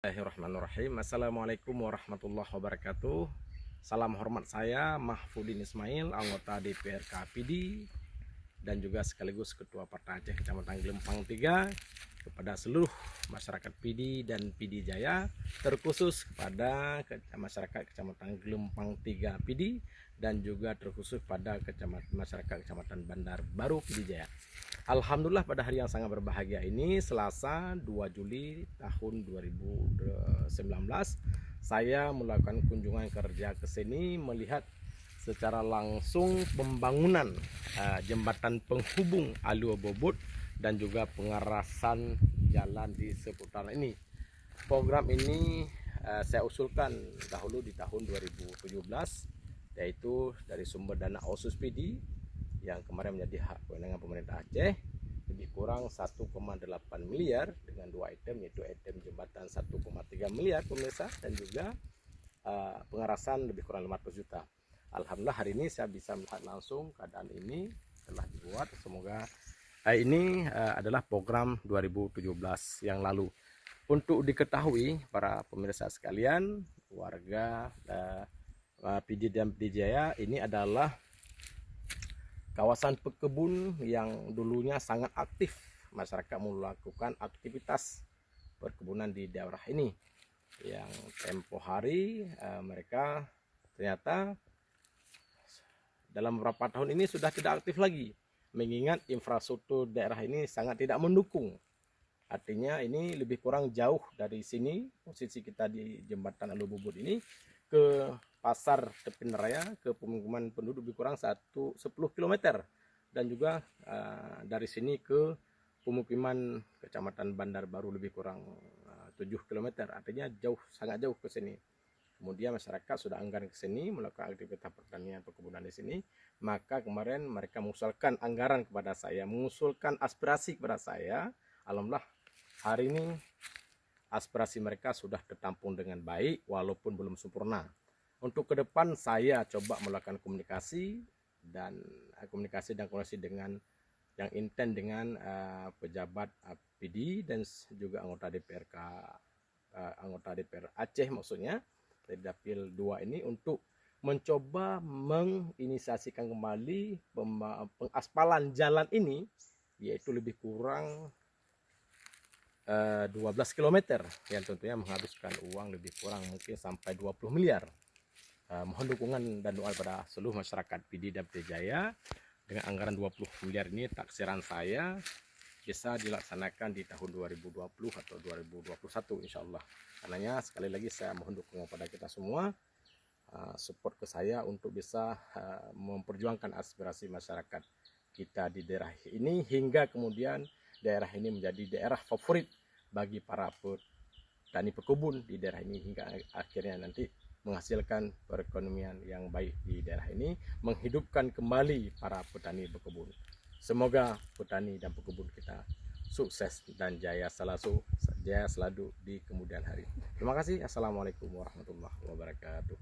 Bismillahirrahmanirrahim. Assalamualaikum warahmatullahi wabarakatuh. Salam hormat saya Mahfudin Ismail, anggota DPR KPD dan juga sekaligus Ketua Partai Aceh Kecamatan Gelempang 3, kepada seluruh masyarakat PD dan PD Jaya, terkhusus kepada masyarakat Kecamatan Gelempang 3 PD dan juga terkhusus pada masyarakat Kecamatan Bandar Baru PD Jaya. Alhamdulillah pada hari yang sangat berbahagia ini, Selasa 2 Juli tahun 2019, saya melakukan kunjungan kerja ke sini melihat secara langsung pembangunan jembatan penghubung Alua Bobot dan juga pengerasan jalan di seputaran ini. Program ini saya usulkan dahulu di tahun 2017, yaitu dari sumber dana OSUS PD yang kemarin menjadi hak kewenangan pemerintah Aceh, lebih kurang 1,8 miliar dengan dua item, yaitu item jembatan 1,3 miliar pemirsa, dan juga pengerasan lebih kurang 500 juta. Alhamdulillah hari ini saya bisa melihat langsung keadaan ini telah dibuat. Semoga ini adalah program 2017 yang lalu. Untuk diketahui para pemirsa sekalian, warga PD dan PD Jaya, ini adalah kawasan pekebun yang dulunya sangat aktif. Masyarakat melakukan aktivitas perkebunan di daerah ini, yang tempo hari mereka ternyata dalam beberapa tahun ini sudah tidak aktif lagi, mengingat infrastruktur daerah ini sangat tidak mendukung. Artinya ini lebih kurang jauh dari sini, posisi kita di jembatan Alua Bobot ini, ke pasar tepi raya, ke pemukiman penduduk lebih kurang 10 km, dan juga dari sini ke pemukiman Kecamatan Bandar Baru lebih kurang 7 km. Artinya jauh, sangat jauh ke sini. Kemudian masyarakat sudah enggan ke sini melakukan aktivitas pertanian perkebunan di sini. Maka kemarin mereka mengusulkan anggaran kepada saya, mengusulkan aspirasi kepada saya. Alhamdulillah hari ini aspirasi mereka sudah tertampung dengan baik, walaupun belum sempurna. Untuk ke depan saya coba melakukan komunikasi dan komunikasi dengan yang intens dengan pejabat PD dan juga anggota DPR Aceh, maksudnya dari Dapil 2 ini, untuk mencoba menginisiasikan kembali pengaspalan jalan ini, yaitu lebih kurang 12 km, yang tentunya menghabiskan uang lebih kurang mungkin sampai 20 miliar. Mohon dukungan dan doa pada seluruh masyarakat PD dan PD Jaya. Dengan anggaran 20 miliar ini, taksiran saya bisa dilaksanakan di tahun 2020 atau 2021 insya Allah. Karenanya sekali lagi saya mohon dukungan pada kita semua, support ke saya untuk bisa memperjuangkan aspirasi masyarakat kita di daerah ini, hingga kemudian daerah ini menjadi daerah favorit bagi para petani pekebun di daerah ini, hingga akhirnya nanti menghasilkan perekonomian yang baik di daerah ini, menghidupkan kembali para petani pekebun. Semoga petani dan pekebun kita sukses dan jaya selalu di kemudian hari. Terima kasih. Assalamualaikum warahmatullahi wabarakatuh.